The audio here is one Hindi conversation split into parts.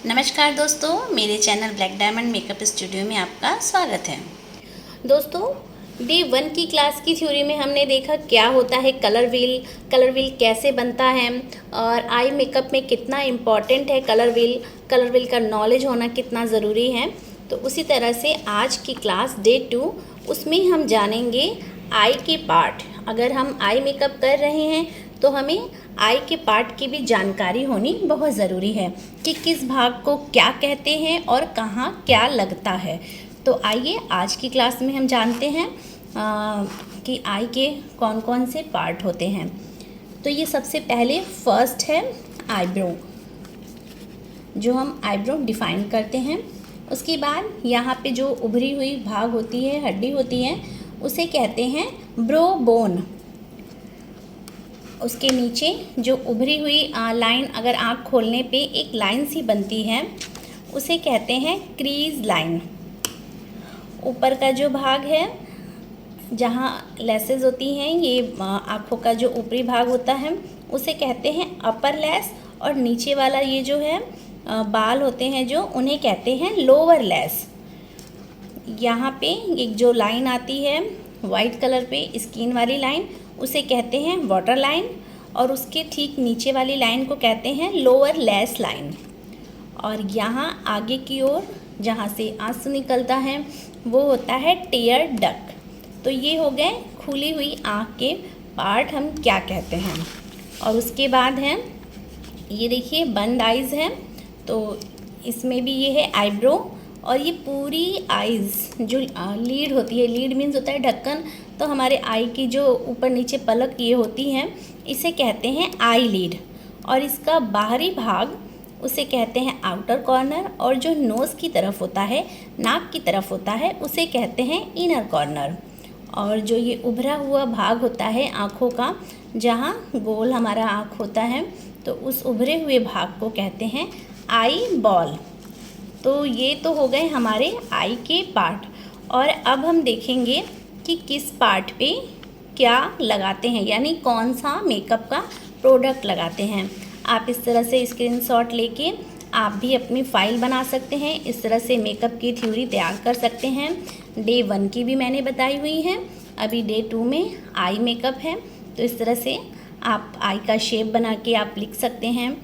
नमस्कार दोस्तों, मेरे channel black diamond makeup studio में आपका स्वागत है। दोस्तों, डे 1 की क्लास की थ्योरी में हमने देखा क्या होता है कलर व्हील कैसे बनता है और आई मेकअप में कितना इम्पॉर्टेंट है कलर व्हील का नॉलेज होना कितना ज़रूरी है। तो उसी तरह से आज की क्लास डे 2 उसमें हम जानेंगे आई के पार्ट। अगर हम आई मेकअप कर रहे हैं तो हमें आई के पार्ट की भी जानकारी होनी बहुत ज़रूरी है कि किस भाग को क्या कहते हैं और कहाँ क्या लगता है। तो आइए आज की क्लास में हम जानते हैं कि आई के कौन कौन से पार्ट होते हैं। तो ये सबसे पहले फर्स्ट है आईब्रो, जो हम आईब्रो डिफाइन करते हैं। उसके बाद यहाँ पे जो उभरी हुई भाग होती है, हड्डी होती है, उसे कहते हैं ब्रो बोन। उसके नीचे जो उभरी हुई लाइन, अगर आँख खोलने पे एक लाइन सी बनती है, उसे कहते हैं क्रीज लाइन। ऊपर का जो भाग है जहाँ लेसेस होती हैं, ये आँखों का जो ऊपरी भाग होता है, उसे कहते हैं अपर लेस। और नीचे वाला ये जो है बाल होते हैं जो, उन्हें कहते हैं लोअर लेस। यहाँ पे एक जो लाइन आती है वाइट कलर पे स्किन वाली लाइन, उसे कहते हैं वाटर लाइन। और उसके ठीक नीचे वाली लाइन को कहते हैं लोअर लेस लाइन। और यहाँ आगे की ओर जहाँ से आंसू निकलता है वो होता है टेयर डक। तो ये हो गए खुली हुई आँख के पार्ट, हम क्या कहते हैं। और उसके बाद है ये देखिए बंद आइज़ है, तो इसमें भी ये है आईब्रो। और ये पूरी आइज़ जो लीड होती है, लीड मीन्स होता है ढक्कन, तो हमारे आई की जो ऊपर नीचे पलक ये होती हैं, इसे कहते हैं आई लीड। और इसका बाहरी भाग उसे कहते हैं आउटर कॉर्नर। और जो नोज़ की तरफ होता है, नाक की तरफ होता है, उसे कहते हैं इनर कॉर्नर। और जो ये उभरा हुआ भाग होता है आँखों का, जहाँ गोल हमारा आँख होता है, तो उस उभरे हुए भाग को कहते हैं आई बॉल। तो ये तो हो गए हमारे आई के पार्ट। और अब हम देखेंगे कि किस पार्ट पे क्या लगाते हैं, यानी कौन सा मेकअप का प्रोडक्ट लगाते हैं। आप इस तरह से स्क्रीनशॉट लेके आप भी अपनी फ़ाइल बना सकते हैं। इस तरह से मेकअप की थ्योरी तैयार कर सकते हैं। डे 1 की भी मैंने बताई हुई है, अभी डे 2 में आई मेकअप है। तो इस तरह से आप आई का शेप बना के आप लिख सकते हैं।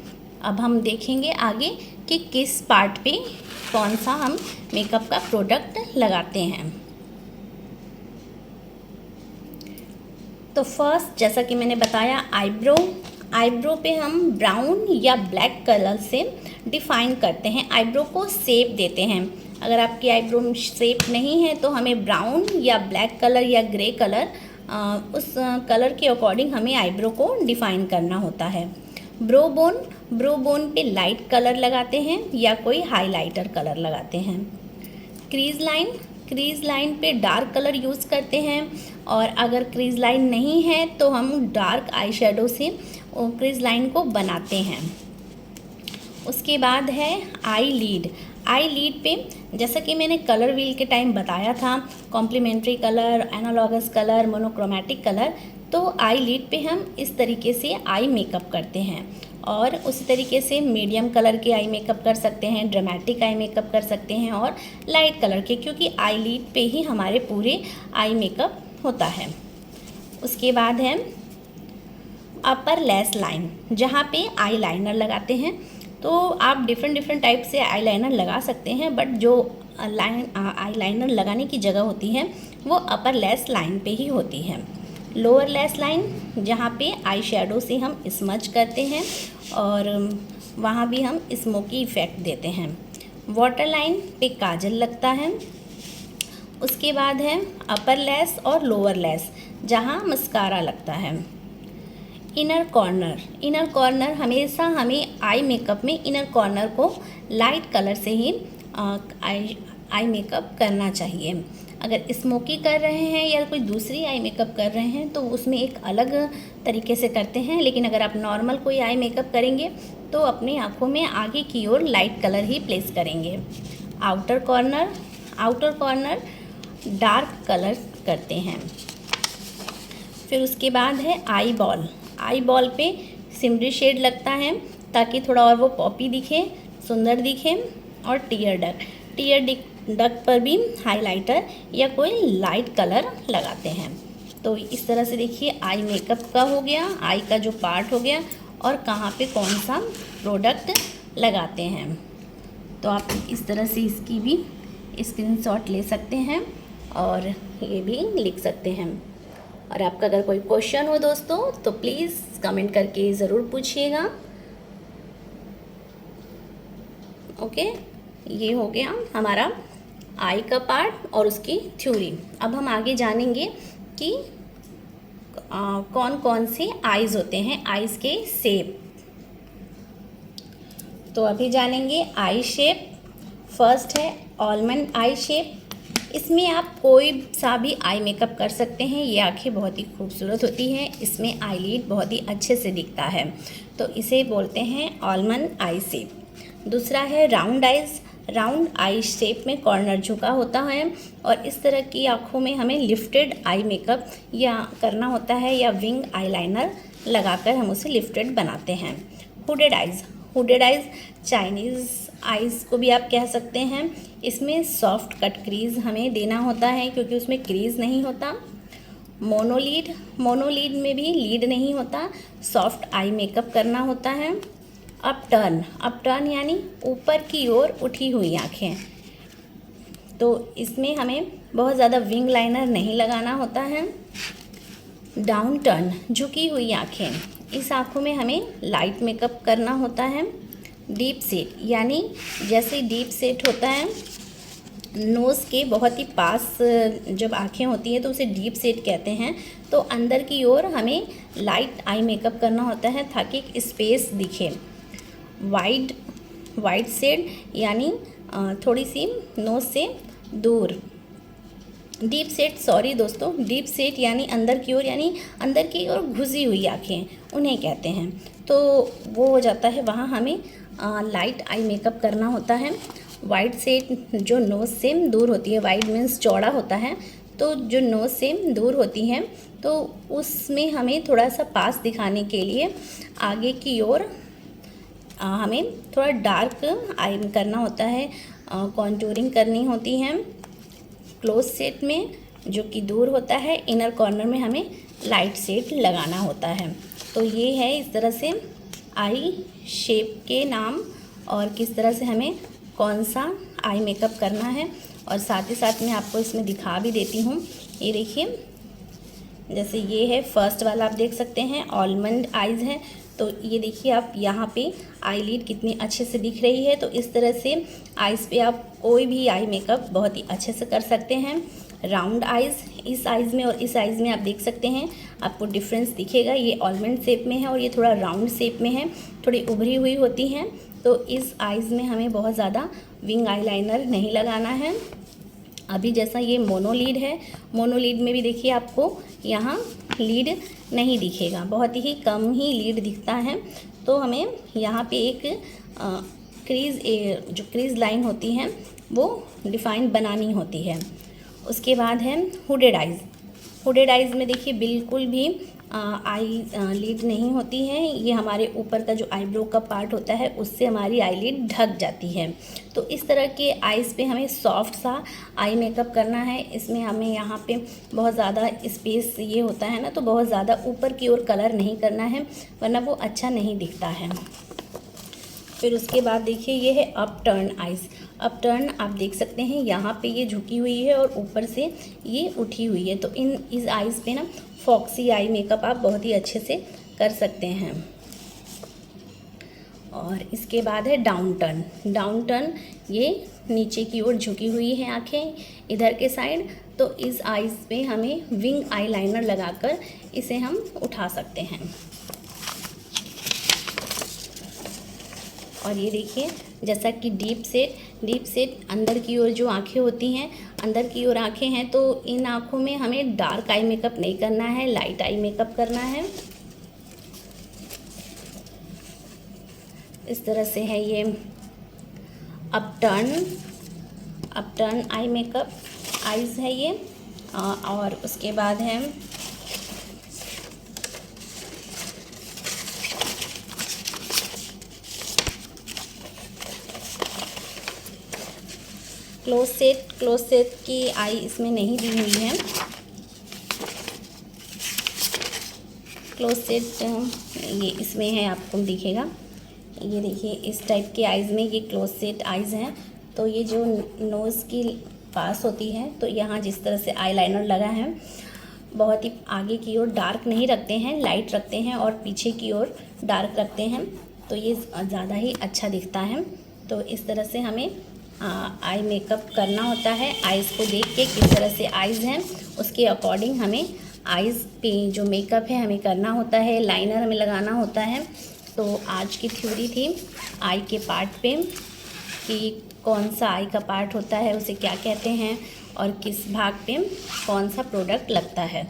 अब हम देखेंगे आगे कि किस पार्ट पे कौन सा हम मेकअप का प्रोडक्ट लगाते हैं। तो फर्स्ट, जैसा कि मैंने बताया, आईब्रो पे हम ब्राउन या ब्लैक कलर से डिफ़ाइन करते हैं, आईब्रो को शेप देते हैं। अगर आपकी आईब्रो शेप नहीं है तो हमें ब्राउन या ब्लैक कलर या ग्रे कलर, उस कलर के अकॉर्डिंग हमें आईब्रो को डिफ़ाइन करना होता है। ब्रो बोन पे लाइट कलर लगाते हैं या कोई हाइलाइटर कलर लगाते हैं। क्रीज लाइन पे डार्क कलर यूज़ करते हैं। और अगर क्रीज लाइन नहीं है तो हम डार्क आई शेडो से क्रीज लाइन को बनाते हैं। उसके बाद है आई लीड पे, जैसा कि मैंने कलर व्हील के टाइम बताया था, complementary colour, analogous colour, monochromatic colour, तो आई लीड पे हम इस तरीके से आई मेकअप करते हैं। और उसी तरीके से मीडियम कलर के आई मेकअप कर सकते हैं, ड्रामेटिक आई मेकअप कर सकते हैं, और लाइट कलर के, क्योंकि आई लीड पे ही हमारे पूरे आई मेकअप होता है। उसके बाद है अपर लेस लाइन, जहाँ पे आई लाइनर लगाते हैं। तो आप डिफरेंट टाइप से आई लाइनर लगा सकते हैं, बट जो आई लाइनर लगाने की जगह होती है वो अपर लेस लाइन पे ही होती है। लोअर लेस लाइन, जहाँ पे आई शेडो से हम स्मज करते हैं और वहाँ भी हम स्मोकी इफ़ेक्ट देते हैं। वाटर लाइन पे काजल लगता है। उसके बाद है अपर लेस और लोअर लेस, जहाँ मस्कारा लगता है। इनर कॉर्नर हमेशा हमें आई मेकअप में इनर कॉर्नर को लाइट कलर से ही आई मेकअप करना चाहिए। अगर स्मोकी कर रहे हैं या कोई दूसरी आई मेकअप कर रहे हैं तो उसमें एक अलग तरीके से करते हैं, लेकिन अगर आप नॉर्मल कोई आई मेकअप करेंगे तो अपनी आँखों में आगे की ओर लाइट कलर ही प्लेस करेंगे। आउटर कॉर्नर डार्क कलर करते हैं। फिर उसके बाद है आई बॉल पे सिमरी शेड लगता है ताकि थोड़ा और वो पॉपी दिखे। सुंदर दिखे। और टीयर डक पर भी हाइलाइटर या कोई लाइट कलर लगाते हैं। तो इस तरह से देखिए आई मेकअप का हो गया, आई का जो पार्ट हो गया और कहाँ पे कौन सा प्रोडक्ट लगाते हैं। तो आप इस तरह से इसकी भी स्क्रीनशॉट ले सकते हैं और ये भी लिख सकते हैं। और आपका अगर कोई क्वेश्चन हो दोस्तों तो प्लीज़ कमेंट करके ज़रूर पूछिएगा। ओके, ये हो गया हमारा आई का पार्ट और उसकी थ्योरी। अब हम आगे जानेंगे कि कौन कौन से आइज़ होते हैं, आइज़ के शेप। तो अभी जानेंगे आई शेप। फर्स्ट है आलमंड आई शेप। इसमें आप कोई सा भी आई मेकअप कर सकते हैं। ये आंखें बहुत ही खूबसूरत होती हैं, इसमें आईलिड बहुत ही अच्छे से दिखता है, तो इसे बोलते हैं आलमंड आई शेप। दूसरा है round eyes. Round I shape में कॉर्नर झुका होता है और इस तरह की आँखों में हमें लिफ्टेड आई मेकअप या करना होता है या विंग आईलाइनर लगाकर हम उसे लिफ्टेड बनाते हैं। Hooded eyes. Hooded eyes Chinese eyes को भी आप कह सकते हैं। इसमें सॉफ्ट कट क्रीज हमें देना होता है क्योंकि उसमें क्रीज नहीं होता। मोनोलीड। मोनोलीड में भी लीड नहीं होता, सॉफ्ट आई मेकअप करना होता है। अपटर्न। अपटर्न यानी ऊपर की ओर उठी हुई आँखें, तो इसमें हमें बहुत ज़्यादा विंग लाइनर नहीं लगाना होता है। डाउन टर्न झुकी हुई आँखें, इस आँखों में हमें लाइट मेकअप करना होता है। डीप सेट यानी जैसे डीप सेट होता है नोज़ के बहुत ही पास जब आँखें होती हैं तो उसे डीप सेट कहते हैं। तो अंदर की ओर हमें लाइट आई मेकअप करना होता है ताकि एक स्पेस दिखे। वाइड सेट यानी थोड़ी सी नोज़ से दूर। डीप सेट, सॉरी दोस्तों, डीप सेट यानी अंदर की ओर, यानी अंदर की ओर घुसी हुई आँखें उन्हें कहते हैं। तो वो हो जाता है, वहाँ हमें लाइट आई मेकअप करना होता है। वाइड सेट जो नोज़ से दूर होती है, वाइड मीन्स चौड़ा होता है, तो जो नोज़ से दूर होती है तो उसमें हमें थोड़ा सा पास दिखाने के लिए आगे की ओर हमें थोड़ा डार्क आई करना होता है, कॉन्टूरिंग करनी होती है। क्लोज सेट में जो कि दूर होता है, इनर कॉर्नर में हमें लाइट सेट लगाना होता है। तो ये है इस तरह से आई शेप के नाम और किस तरह से हमें कौन सा आई मेकअप करना है। और साथ ही साथ मैं आपको इसमें दिखा भी देती हूँ। ये देखिए, जैसे ये है फर्स्ट वाला, आप देख सकते हैं आलमंड आइज़ है। तो ये देखिए आप यहाँ पे आईलिड कितनी अच्छे से दिख रही है। तो इस तरह से आइज़ पे आप कोई भी आई मेकअप बहुत ही अच्छे से कर सकते हैं। राउंड आइज़, इस आइज़ में और इस आइज़ में आप देख सकते हैं, आपको डिफरेंस दिखेगा। ये आलमंड शेप में है और ये थोड़ा राउंड शेप में है, थोड़ी उभरी हुई होती हैं। तो इस आइज़ में हमें बहुत ज़्यादा विंग आईलाइनर नहीं लगाना है। अभी जैसा ये मोनोलीड है, मोनोलीड में भी देखिए आपको यहाँ लीड नहीं दिखेगा, बहुत ही कम ही लीड दिखता है। तो हमें यहाँ पे एक जो क्रीज लाइन होती है वो डिफाइन बनानी होती है। उसके बाद है हुडेड आइज़। हुडेड आइज़ में देखिए बिल्कुल भी आई लीड नहीं होती है। ये हमारे ऊपर का जो आईब्रो का पार्ट होता है उससे हमारी आई लीड ढक जाती है। तो इस तरह के आइज़ पे हमें सॉफ्ट सा आई मेकअप करना है। इसमें हमें यहाँ पे बहुत ज़्यादा स्पेस ये होता है ना, तो बहुत ज़्यादा ऊपर की ओर कलर नहीं करना है वरना वो अच्छा नहीं दिखता है। फिर उसके बाद देखिए ये है up turn eyes. Up turn आप देख सकते हैं यहाँ पे ये झुकी हुई है और ऊपर से ये उठी हुई है। तो इस आइज़ पे ना फॉक्सी आई मेकअप आप बहुत ही अच्छे से कर सकते हैं। और इसके बाद है डाउन टर्न। डाउन टर्न ये नीचे की ओर झुकी हुई है आँखें इधर के साइड। तो इस आइज़ पे हमें विंग आईलाइनर लगाकर इसे हम उठा सकते हैं। और ये देखिए जैसा कि डीप सेट अंदर की ओर जो आँखें होती हैं, अंदर की ओर आँखें हैं, तो इन आँखों में हमें डार्क आई मेकअप नहीं करना है, लाइट आई मेकअप करना है। इस तरह से है ये अपटर्न आई मेकअप आइज़ है ये। और उसके बाद है क्लोज सेट की आई इसमें नहीं दी हुई है। क्लोज सेट ये इसमें है, आपको दिखेगा। ये देखिए इस टाइप के आइज़ में ये क्लोज सेट आइज़ हैं। तो ये जो नोज़ की पास होती है, तो यहाँ जिस तरह से आईलाइनर लगा है, बहुत ही आगे की ओर डार्क नहीं रखते हैं, लाइट रखते हैं, और पीछे की ओर डार्क रखते हैं, तो ये ज़्यादा ही अच्छा दिखता है। तो इस तरह से हमें आई मेकअप करना होता है। आइज़ को देख के किस तरह से आइज़ हैं उसके अकॉर्डिंग हमें आइज़ पे जो मेकअप है हमें करना होता है, लाइनर हमें लगाना होता है। तो आज की थ्योरी थी आई के पार्ट पे कि कौन सा आई का पार्ट होता है, उसे क्या कहते हैं, और किस भाग पे कौन सा प्रोडक्ट लगता है।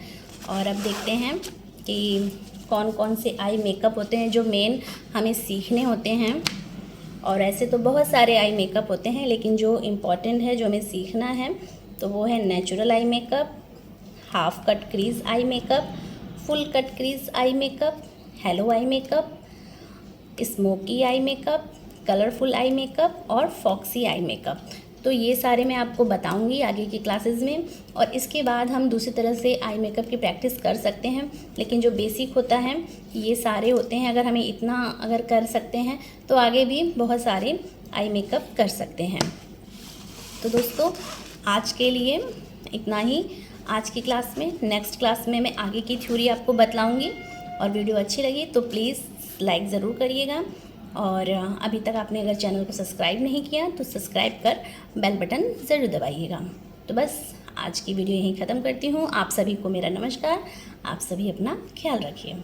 और अब देखते हैं कि कौन कौन से आई मेकअप होते हैं जो मेन हमें सीखने होते हैं। और ऐसे तो बहुत सारे आई मेकअप होते हैं, लेकिन जो इम्पॉर्टेंट है, जो हमें सीखना है, तो वो है natural eye makeup, half cut crease eye makeup, full cut crease eye makeup, hello eye makeup, smoky eye makeup, colourful eye makeup और फॉक्सी आई मेकअप। तो ये सारे मैं आपको बताऊंगी आगे की क्लासेस में, और इसके बाद हम दूसरी तरह से आई मेकअप की प्रैक्टिस कर सकते हैं। लेकिन जो बेसिक होता है ये सारे होते हैं, अगर हमें इतना अगर कर सकते हैं तो आगे भी बहुत सारे आई मेकअप कर सकते हैं। तो दोस्तों आज के लिए इतना ही आज की क्लास में। नेक्स्ट क्लास में मैं आगे की थ्योरी आपको बतलाऊँगी। और वीडियो अच्छी लगी तो प्लीज़ लाइक ज़रूर करिएगा, और अभी तक आपने अगर चैनल को सब्सक्राइब नहीं किया तो सब्सक्राइब कर बेल बटन ज़रूर दबाइएगा। तो बस आज की वीडियो यहीं ख़त्म करती हूँ। आप सभी को मेरा नमस्कार। आप सभी अपना ख्याल रखिए।